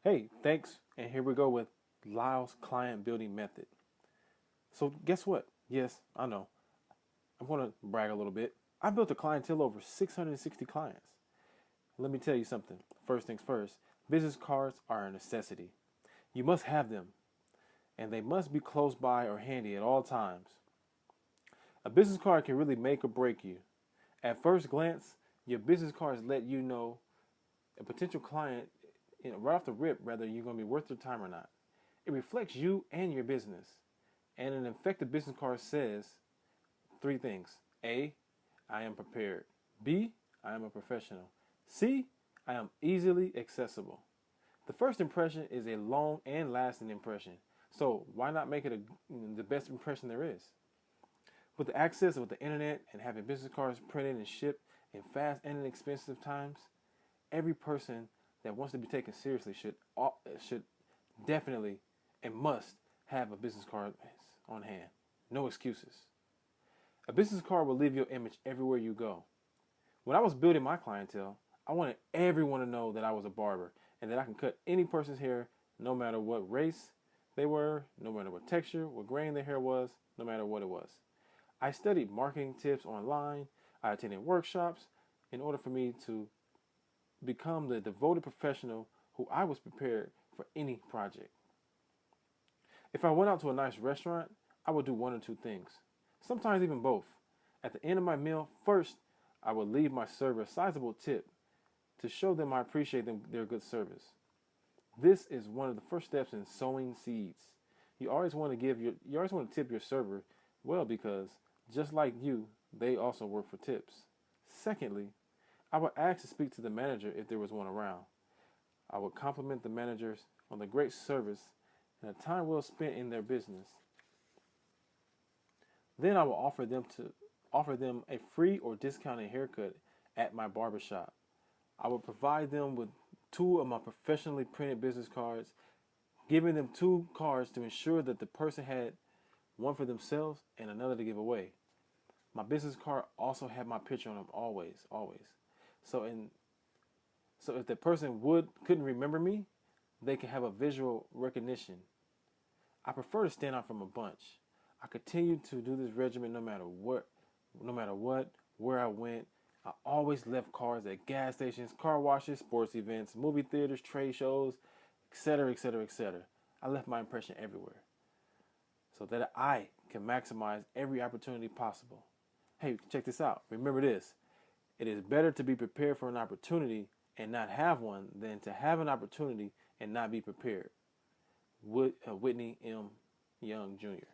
Hey, thanks. And here we go with Lyle's client building method. So, guess what? Yes, I know. I'm going to brag a little bit. I built a clientele over 660 clients. Let me tell you something. First things first, business cards are a necessity. You must have them, and they must be close by or handy at all times. A business card can really make or break you. At first glance, your business cards let you know a potential client, right off the rip, whether you're going to be worth their time or not. It reflects you and your business. And an effective business card says three things. A, I am prepared. B, I am a professional. C, I am easily accessible. The first impression is a long and lasting impression. So why not make it the best impression there is? With the access with the internet and having business cards printed and shipped in fast and inexpensive times, every person that wants to be taken seriously should definitely and must have a business card on hand. No excuses. A business card will leave your image everywhere you go. When I was building my clientele, I wanted everyone to know that I was a barber and that I can cut any person's hair no matter what race they were, no matter what texture, what grain their hair was, no matter what it was. I studied marketing tips online. I attended workshops in order for me to become the devoted professional who I was prepared for any project. If I went out to a nice restaurant, I would do one or two things, sometimes even both. At the end of my meal, first, I would leave my server a sizable tip to show them I appreciate their good service. This is one of the first steps in sowing seeds. You always want to tip your server well because just like you, they also work for tips. Secondly, I would ask to speak to the manager if there was one around. I would compliment the managers on the great service and the time well spent in their business. Then I will offer them a free or discounted haircut at my barbershop. I would provide them with two of my professionally printed business cards, giving them two cards to ensure that the person had one for themselves and another to give away. My business card also had my picture on them always, always. So if the person couldn't remember me, they can have a visual recognition. I prefer to stand out from a bunch. I continue to do this regimen no matter what, where I went. I always left cards at gas stations, car washes, sports events, movie theaters, trade shows, etc., etc., etc. I left my impression everywhere so that I can maximize every opportunity possible. Hey, check this out. Remember this. It is better to be prepared for an opportunity and not have one than to have an opportunity and not be prepared. Whitney M. Young Jr.